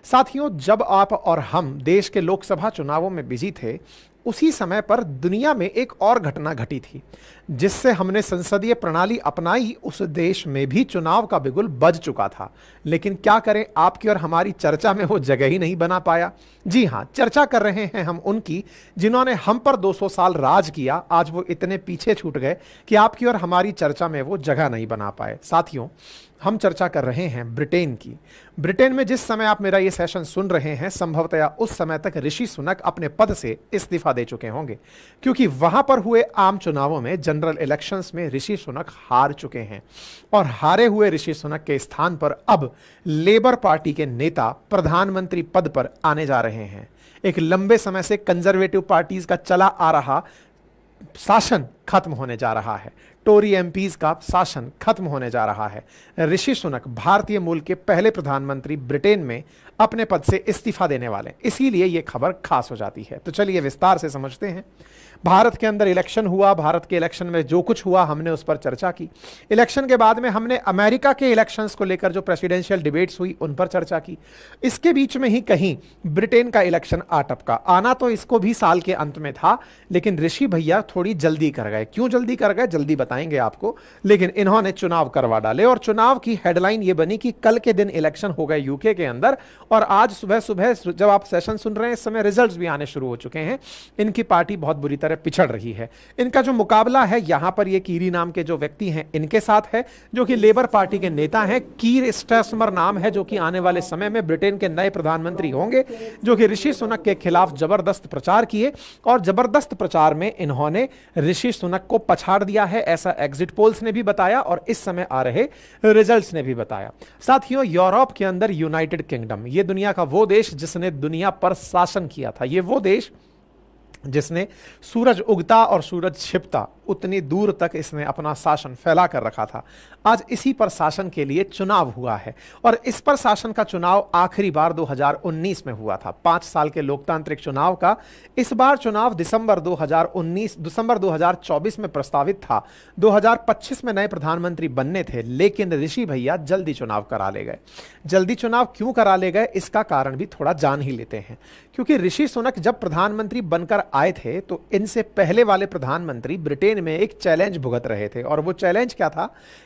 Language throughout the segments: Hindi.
साथियों, जब आप और हम देश के लोकसभा चुनावों में बिजी थे, उसी समय पर दुनिया में एक और घटना घटी थी जिससे हमने संसदीय प्रणाली अपनाई। उस देश में भी चुनाव का बिगुल बज चुका था, लेकिन क्या करें, आपकी और हमारी चर्चा में वो जगह ही नहीं बना पाया। जी हां, चर्चा कर रहे हैं हम उनकी जिन्होंने हम पर 200 साल राज किया। आज वो इतने पीछे छूट गए कि आपकी और हमारी चर्चा में वो जगह नहीं बना पाए। साथियों, हम चर्चा कर रहे हैं ब्रिटेन की। ब्रिटेन में जिस समय आप मेरा ये सेशन सुन रहे हैं, संभवतया उस समय तक ऋषि सुनक अपने पद से इस्तीफा दे चुके होंगे, क्योंकि वहां पर हुए आम चुनावों में, जनरल इलेक्शंस में ऋषि सुनक हार चुके हैं। और हारे हुए ऋषि सुनक के स्थान पर अब लेबर पार्टी के नेता प्रधानमंत्री पद पर आने जा रहे हैं। एक लंबे समय से कंजर्वेटिव पार्टीज का चला आ रहा शासन खत्म होने जा रहा है। टोरी एमपीज का शासन खत्म होने जा रहा है। ऋषि सुनक भारतीय मूल के पहले प्रधानमंत्री ब्रिटेन में अपने पद से इस्तीफा देने वाले, इसीलिए यह खबर खास हो जाती है। तो चलिए विस्तार से समझते हैं। भारत के अंदर इलेक्शन हुआ, भारत के इलेक्शन में जो कुछ हुआ हमने उस पर चर्चा की। इलेक्शन के बाद में हमने अमेरिका के इलेक्शंस को लेकर जो प्रेसिडेंशियल डिबेट्स हुई उन पर चर्चा की। इसके बीच में ही कहीं ब्रिटेन का इलेक्शन आ टपका। आना तो इसको भी साल के अंत में था, लेकिन ऋषि भैया थोड़ी जल्दी कर गए। क्यों जल्दी कर गए, जल्दी बताएंगे आपको। लेकिन इन्होंने चुनाव करवा डाले और चुनाव की हेडलाइन ये बनी कि कल के दिन इलेक्शन हो गए यूके के अंदर, और आज सुबह सुबह जब आप सेशन सुन रहे हैं इस समय रिजल्ट्स भी आने शुरू हो चुके हैं। इनकी पार्टी बहुत बुरी तरह पिछड़ रही है। इनका जो मुकाबला है यहां पर ये कीरी नाम के जो व्यक्ति हैं इनके साथ है, जो कि लेबर पार्टी के नेता हैं। कीर स्टार्मर नाम है, जो कि आने वाले समय में ब्रिटेन के नए प्रधानमंत्री होंगे, जो कि ऋषि सुनक के खिलाफ जबरदस्त प्रचार किए और जबरदस्त प्रचार में इन्होंने ऋषि सुनक को पछाड़ दिया है, ऐसा एग्जिट पोल्स ने भी बताया और इस समय आ रहे रिजल्ट्स ने भी बताया। साथियों, यूरोप के अंदर यूनाइटेड किंगडम, ये दुनिया का वो देश जिसने दुनिया पर शासन किया था, ये वो देश जिसने सूरज उगता और सूरज छिपता उतनी दूर तक इसने अपना शासन फैला कर रखा था। आज इसी पर शासन के लिए चुनाव हुआ है और इस पर शासन का चुनाव आखिरी बार 2019 में हुआ था। 5 साल के लोकतांत्रिक चुनाव का इस बार चुनाव दिसंबर 2024 में प्रस्तावित था। 2025 में नए प्रधानमंत्री बनने थे, लेकिन ऋषि भैया जल्दी चुनाव करा ले गए। जल्दी चुनाव क्यों करा ले गए, इसका कारण भी थोड़ा जान ही लेते हैं। क्योंकि ऋषि सुनक जब प्रधानमंत्री बनकर आए थे तो इनसे पहले वाले प्रधानमंत्री ब्रिटेन में एक चैलेंज भुगत रहे थे, और वो चैलेंज क्या था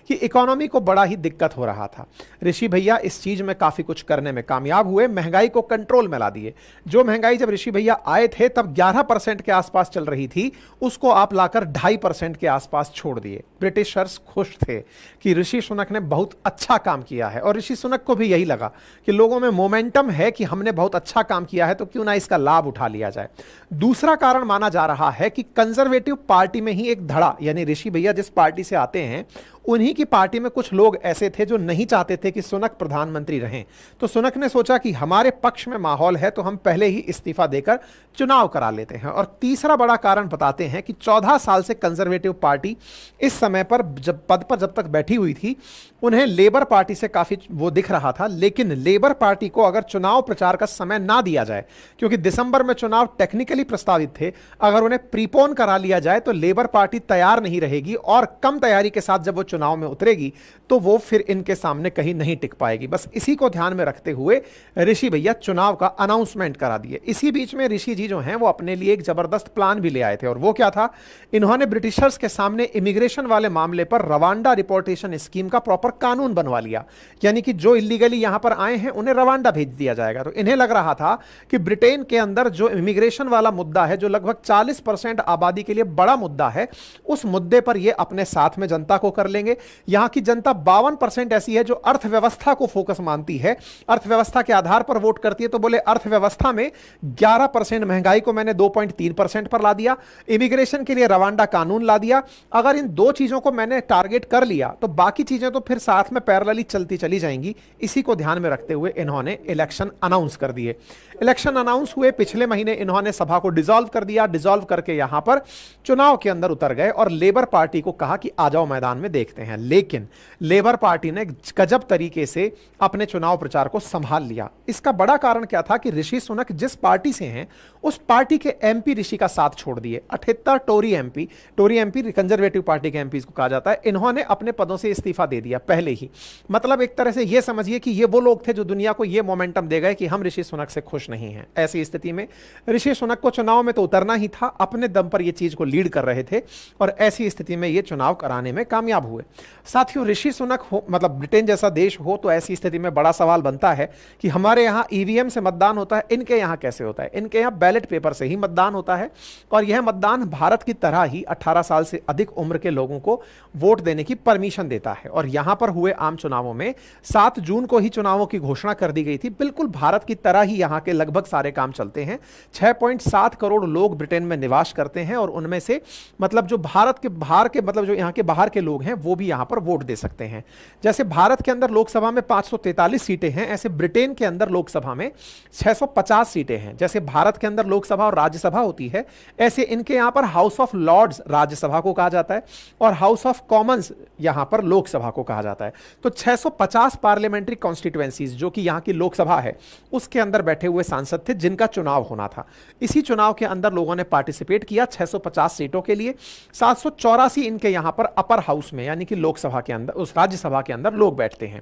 कि इकोनॉमी को बड़ा ही दिक्कत हो रहा था। ऋषि भैया इस चीज में काफी कुछ करने में कामयाब हुए, महंगाई को कंट्रोल में ला दिए। जो महंगाई जब ऋषि भैया आए थे तब 11% के आसपास चल रही थी, उसको आप लाकर 2.5% के आसपास छोड़ दिए। ब्रिटिशर्स खुश थे कि ऋषि सुनक ने बहुत अच्छा काम किया है, और ऋषि सुनक को भी यही लगा कि लोगों में मोमेंटम है कि हमने बहुत अच्छा काम किया है, तो क्यों ना इसका लाभ उठा लिया जाए। दूसरा कारण माना जा रहा है कि कंजर्वेटिव पार्टी में ही एक धड़ा, यानी ऋषि भैया जिस पार्टी से आते हैं उन्हीं की पार्टी में कुछ लोग ऐसे थे जो नहीं चाहते थे कि सुनक प्रधानमंत्री रहें। तो सुनक ने सोचा कि हमारे पक्ष में माहौल है तो हम पहले ही इस्तीफा देकर चुनाव करा लेते हैं। और तीसरा बड़ा कारण बताते हैं कि 14 साल से कंजर्वेटिव पार्टी इस समय पर जब पद पर जब तक बैठी हुई थी, उन्हें लेबर पार्टी से काफी वो दिख रहा था। लेकिन लेबर पार्टी को अगर चुनाव प्रचार का समय ना दिया जाए, क्योंकि दिसंबर में चुनाव टेक्निकली प्रस्तावित थे, अगर उन्हें प्रीपोन करा लिया जाए तो लेबर पार्टी तैयार नहीं रहेगी और कम तैयारी के साथ जब वो चुनाव में उतरेगी तो वो फिर इनके सामने कहीं नहीं टिक पाएगी। बस इसी को ध्यान में रखते हुए ऋषि भैया चुनाव का अनाउंसमेंट करा दिए। इसी बीच में ऋषि जी जो हैं वो अपने लिए एक जबरदस्त प्लान भी ले आए थे, और वो क्या था, इन्होंने ब्रिटिशर्स के सामने इमिग्रेशन वाले मामले पर रवांडा रिपोर्टेशन स्कीम का प्रॉपर कानून बनवा लिया। यानी कि जो इलीगली यहां पर आए हैं उन्हें रवांडा भेज दिया जाएगा। तो इन्हें लग रहा था कि ब्रिटेन के अंदर जो इमिग्रेशन वाला मुद्दा है, जो लगभग 40% आबादी के लिए बड़ा मुद्दा है, उस मुद्दे पर ये अपने साथ में जनता को कर लेंगे। यहां की जनता 52% ऐसी है जो अर्थव्यवस्था को फोकस मानती है, अर्थव्यवस्था के आधार पर वोट करती है। तो बोले अर्थव्यवस्था में 11% महंगाई को मैंने 2.3% पर ला दिया, इमिग्रेशन के लिए रवांडा कानून ला दिया। अगर इन दो चीजों को मैंने टारगेट कर लिया तो बाकी चीजें तो फिर साथ में पैरेलली चलती चली जाएंगी। इसी को ध्यान में रखते हुए इन्होंने इलेक्शन अनाउंस कर दिए। इलेक्शन अनाउंस हुए, पिछले महीने इन्होंने सभा को डिसॉल्व कर दिया। डिसॉल्व करके यहां पर चुनाव के अंदर उतर गए और लेबर पार्टी को कहा कि आ जाओ मैदान में देख देखते हैं। लेकिन लेबर पार्टी ने गजब तरीके से अपने चुनाव प्रचार को संभाल लिया। इसका बड़ा कारण क्या था कि ऋषि सुनक जिस पार्टी से हैं उस पार्टी के एमपी ऋषि का साथ छोड़ दिए। 78 टोरी एमपी कंजर्वेटिव पार्टी के एमपी को कहा जाता है, इन्होंने अपने पदों से इस्तीफा दे दिया पहले ही। मतलब एक तरह से यह समझिए कि ये वो लोग थे जो दुनिया को यह मोमेंटम दे गए कि हम ऋषि सुनक से खुश नहीं हैं। ऐसी स्थिति में ऋषि सुनक को चुनाव में तो उतरना ही था, अपने दम पर यह चीज को लीड कर रहे थे और ऐसी स्थिति में यह चुनाव कराने में कामयाब हुए। साथियों, ऋषि सुनक हो मतलब ब्रिटेन जैसा देश हो तो ऐसी स्थिति में बड़ा सवाल बनता है कि हमारे यहां ईवीएम से मतदान होता है, इनके यहां कैसे होता है? इनके यहां बैलेट पेपर से ही मतदान होता है और यह मतदान भारत की तरह ही 18 साल से अधिक उम्र के लोगों को वोट देने की परमिशन देता है। और यहां पर हुए आम चुनावों में 7 जून को ही चुनावों की घोषणा कर दी गई थी। बिल्कुल भारत की तरह ही यहां के लगभग सारे काम चलते हैं। 6.7 करोड़ लोग ब्रिटेन में निवास करते हैं और उनमें से मतलब जो भारत के बाहर के मतलब जो यहां के बाहर के लोग हैं वो भी यहां पर वोट दे सकते हैं। जैसे भारत के अंदर लोकसभा में 543 सीटें हैं, ऐसे ब्रिटेन के अंदर लोकसभा में 650 सीटें हैं। जैसे भारत के अंदर लोकसभा और राज्यसभा होती है, ऐसे इनके यहां पर हाउस ऑफ लॉर्ड्स राज्यसभा को कहा जाता है और हाउस ऑफ कॉमन्स यहां पर लोकसभा को कहा जाता है। तो 650 पार्लियामेंट्री कॉन्स्टिट्यूएंसीज जो कि यहां की लोकसभा है उसके अंदर बैठे हुए सांसद थे जिनका चुनाव होना था। इसी चुनाव के अंदर लोगों ने पार्टिसिपेट किया 650 सीटों के लिए। 784 इनके यहां पर अपर हाउस में यानी कि लोकसभा के अंदर उस राज्यसभा के अंदर लोग बैठते हैं।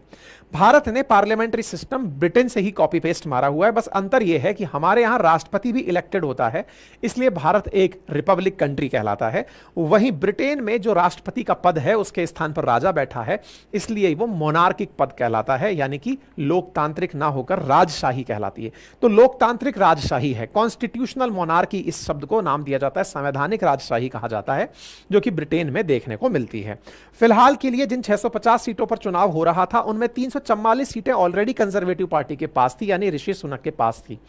भारत ने पार्लियामेंट्री सिस्टम ब्रिटेन से ही कॉपी पेस्ट मारा हुआ है, बस अंतर यह है कि हमारे यहां राष्ट्रपति भी इलेक्टेड होता है, इसलिए भारत एक रिपब्लिक कंट्री कहलाता है। वहीं ब्रिटेन में जो राष्ट्रपति का पद है उसके स्थान पर राजा बैठा है, इसलिए वो मोनार्किक पद कहलाता है, यानी कि लोकतांत्रिक ना होकर राजशाही कहलाती है। तो लोकतांत्रिक राजशाही है, कॉन्स्टिट्यूशनल मोनार्की इस शब्द को नाम दिया जाता है, संवैधानिक राजशाही कहा जाता है, जो कि ब्रिटेन में देखने को मिलती है। फिलहाल के लिए जिन 650 सीटों पर चुनाव हो रहा था उनमें 344 सीटें ऑलरेडी कंजर्वेटिव पार्टी के पास थी, यानी ऋषि सुनक के पास थी।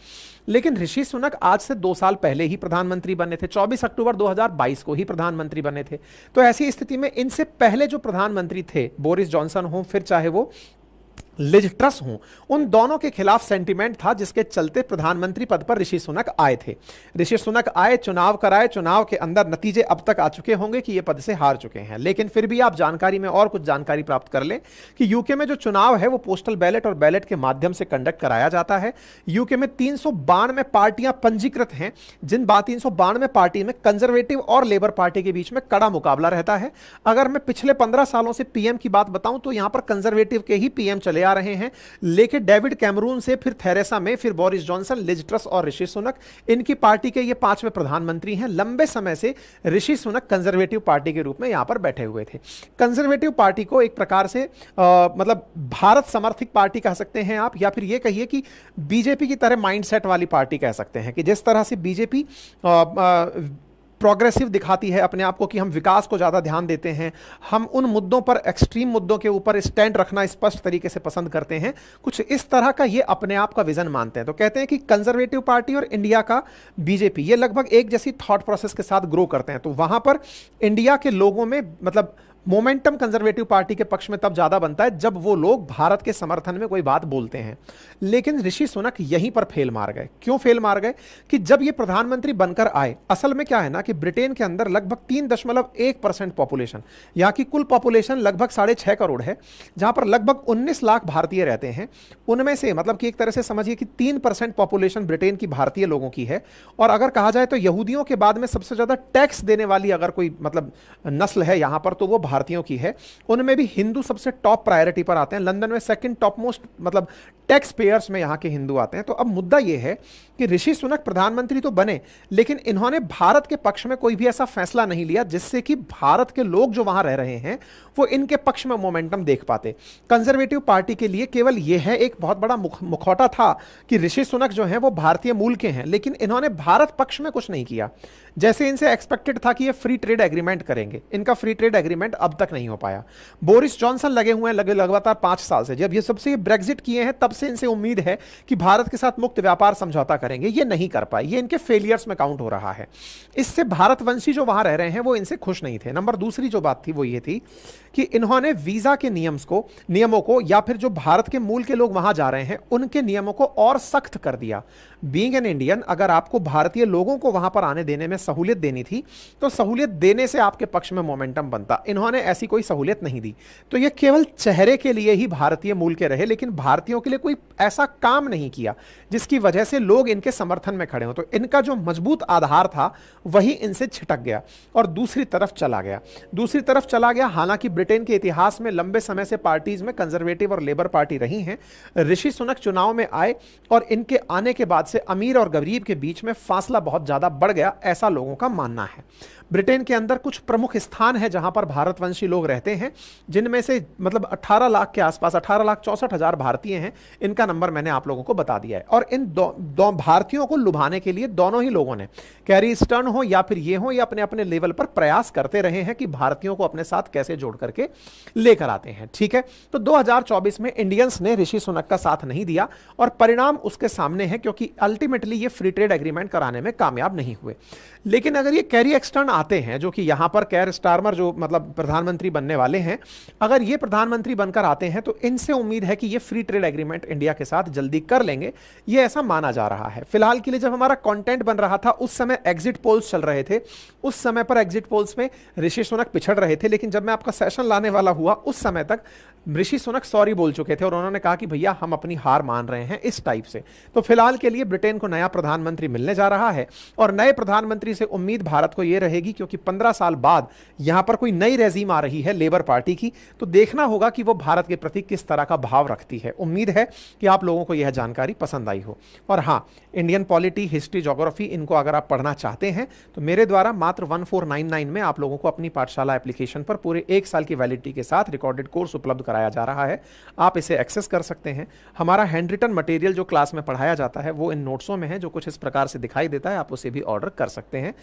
लेकिन ऋषि सुनक आज से 2 साल पहले ही प्रधानमंत्री बने थे, 24 अक्टूबर 2022 को ही प्रधानमंत्री बने थे। तो ऐसी स्थिति में इनसे पहले जो प्रधानमंत्री थे, बोरिस जॉनसन हो फिर चाहे वो लिज ट्रस हूं, उन दोनों के खिलाफ सेंटीमेंट था जिसके चलते प्रधानमंत्री पद पर ऋषि सुनक आए थे। ऋषि सुनक आए, चुनाव कराए, चुनाव के अंदर नतीजे अब तक आ चुके होंगे कि ये पद से हार चुके हैं। लेकिन फिर भी आप जानकारी में और कुछ जानकारी प्राप्त कर लें कि यूके में जो चुनाव है वो पोस्टल बैलेट और बैलेट के माध्यम से कंडक्ट कराया जाता है। यूके में 392 पार्टियां पंजीकृत हैं, जिन 392 पार्टी में कंजर्वेटिव और लेबर पार्टी के बीच में कड़ा मुकाबला रहता है। अगर मैं पिछले 15 सालों से पीएम की बात बताऊं तो यहां पर कंजर्वेटिव के ही पीएम चले आ रहे हैं, लेकिन डेविड कैमरून से फिर थेरेसा मे, फिर बोरिस जॉनसन, लिज ट्रस और ऋषि सुनक, इनकी पार्टी के ये 5वें प्रधानमंत्री हैं। लंबे समय से ऋषि सुनक कंजर्वेटिव पार्टी के रूप में यहां पर बैठे हुए थे। कंजर्वेटिव पार्टी को एक प्रकार से मतलब भारत समर्थित पार्टी कह सकते हैं आप, या फिर ये कहिए कि बीजेपी की तरह माइंडसेट वाली पार्टी कह सकते हैं कि जिस तरह से बीजेपी प्रोग्रेसिव दिखाती है अपने आप को कि हम विकास को ज़्यादा ध्यान देते हैं, हम उन मुद्दों पर, एक्सट्रीम मुद्दों के ऊपर स्टैंड रखना स्पष्ट तरीके से पसंद करते हैं, कुछ इस तरह का ये अपने आप का विजन मानते हैं। तो कहते हैं कि कंजर्वेटिव पार्टी और इंडिया का बीजेपी ये लगभग एक जैसी थॉट प्रोसेस के साथ ग्रो करते हैं। तो वहां पर इंडिया के लोगों में मतलब मोमेंटम कंजर्वेटिव पार्टी के पक्ष में तब ज्यादा बनता है जब वो लोग भारत के समर्थन में कोई बात बोलते हैं। लेकिन ऋषि सुनक यहीं पर फेल मार गए। क्यों फेल मार गए? कि जब ये प्रधानमंत्री बनकर आए, असल में क्या है ना कि ब्रिटेन के अंदर लगभग 3.1% पॉपुलेशन, यहाँ की कुल पॉपुलेशन लगभग 6.5 करोड़ है, जहां पर लगभग 19 लाख भारतीय रहते हैं। उनमें से मतलब कि एक तरह से समझिए कि 3% पॉपुलेशन ब्रिटेन की भारतीय लोगों की है। और अगर कहा जाए तो यहूदियों के बाद में सबसे ज्यादा टैक्स देने वाली अगर कोई मतलब नस्ल है यहां पर तो वो भारतीयों की है। उनमें भी हिंदू सबसे टॉप प्रायोरिटी पर आते हैं। लंदन में सेकंड टॉप मोस्ट मतलब टैक्स पेयर्स में यहां के हिंदू आते हैं। तो अब मुद्दा यह है कि ऋषि सुनक प्रधानमंत्री तो बने, लेकिन इन्होंने भारत के पक्ष में कोई भी ऐसा फैसला नहीं लिया जिससे कि भारत के लोग जो वहां रह रहे हैं वो इनके पक्ष में मोमेंटम देख पाते। कंजर्वेटिव पार्टी के लिए केवल यह है एक बहुत बड़ा मुखौटा था कि ऋषि सुनक जो हैं वो भारतीय मूल के हैं, लेकिन इन्होंने भारत पक्ष में कुछ नहीं किया। जैसे इनसे एक्सपेक्टेड था कि ये फ्री ट्रेड एग्रीमेंट करेंगे, इनका फ्री ट्रेड एग्रीमेंट अब तक नहीं हो पाया। बोरिस जॉनसन लगे हुए हैं लगातार 5 साल से, जब ये सबसे ब्रेक्जिट किए हैं तब से इनसे उम्मीद है कि भारत के साथ मुक्त व्यापार समझौता करेंगे, ये नहीं कर पाए। ये इनके फेलियर्स में काउंट हो रहा है। इससे भारतवंशी जो वहां रह रहे हैं वो इनसे खुश नहीं थे। नंबर दूसरी जो बात थी वो ये थी कि इन्होंने वीजा के नियमों को या फिर जो भारत के मूल के लोग वहां जा रहे हैं उनके नियमों को और सख्त कर दिया। बीइंग एन इंडियन, अगर आपको भारतीय लोगों को वहां पर आने देने में सहूलियत देनी थी तो सहूलियत देने से आपके पक्ष में मोमेंटम बनता। इन्होंने उन्होंने ऐसी कोई सहूलियत नहीं दी। तो ये केवल चेहरे के लिए ही भारतीय मूल के रहे, लेकिन भारतीयों के लिए कोई ऐसा काम नहीं किया जिसकी वजह से लोग इनके समर्थन में खड़े हों। तो इनका जो मजबूत आधार था वही इनसे छिटक गया और दूसरी तरफ चला गया। हालांकि ब्रिटेन के इतिहास में लंबे समय से पार्टीज में कंजर्वेटिव और लेबर पार्टी रही हैं। ऋषि सुनक चुनाव में आए और इनके आने के बाद से अमीर और गरीब के बीच में फासला बहुत ज्यादा बढ़ गया, ऐसा लोगों का मानना है। ब्रिटेन के अंदर कुछ प्रमुख स्थान है जहां पर भारतवंशी लोग रहते हैं, जिनमें से मतलब 18 लाख के आसपास 18,64,000 भारतीय हैं। इनका नंबर मैंने आप लोगों को बता दिया है। और इन दो भारतीयों को लुभाने के लिए दोनों ही लोगों ने, कैरी स्टर्न हो या फिर ये हो, या अपने अपने लेवल पर प्रयास करते रहे हैं कि भारतीयों को अपने साथ कैसे जोड़ करके लेकर आते हैं। ठीक है, तो 2024 में इंडियंस ने ऋषि सुनक का साथ नहीं दिया और परिणाम उसके सामने है, क्योंकि अल्टीमेटली ये फ्री ट्रेड एग्रीमेंट कराने में कामयाब नहीं हुए। लेकिन अगर ये कैरी एक्सटर्न आते हैं, जो कि यहां पर कैर स्टारमर जो मतलब प्रधानमंत्री बनने वाले हैं, अगर ये प्रधानमंत्री बनकर आते हैं तो इनसे उम्मीद है कि ये फ्री ट्रेड एग्रीमेंट इंडिया के साथ जल्दी कर लेंगे, ये ऐसा माना जा रहा है। फिलहाल के लिए जब हमारा कंटेंट बन रहा था उस समय एग्जिट पोल्स चल रहे थे, उस समय पर एग्जिट पोल्स में ऋषि सुनक पिछड़ रहे थे, लेकिन जब मैं आपका सेशन लाने वाला हुआ उस समय तक ऋषि सुनक सॉरी बोल चुके थे और उन्होंने कहा कि भैया हम अपनी हार मान रहे हैं, इस टाइप से। तो फिलहाल के लिए ब्रिटेन को नया प्रधानमंत्री मिलने जा रहा है और नए प्रधानमंत्री से उम्मीद भारत को यह रहेगी, क्योंकि 15 साल बाद यहां पर कोई नई रेजीम आ रही है लेबर पार्टी की, तो देखना होगा कि वो भारत के प्रति किस तरह का भाव रखती है। उम्मीद है कि आप लोगों को यह जानकारी पसंद आई हो। और हाँ, इंडियन पॉलिटी, हिस्ट्री, ज्योग्राफी, इनको अगर आप पढ़ना चाहते हैं तो मेरे द्वारा मात्र 1499 में आप लोगों को अपनी पाठशाला एप्लीकेशन पर पूरे 1 साल की वैलिडिटी के साथ रिकॉर्डेड कोर्स उपलब्ध कराया जा रहा है। आप इसे एक्सेस कर सकते हैं। हमारा हैंड रिटन मटेरियल जो क्लास में पढ़ाया जाता है वो इन नोट्सों में है, जो कुछ इस प्रकार से दिखाई देता है, आप उसे भी ऑर्डर कर सकते हैं।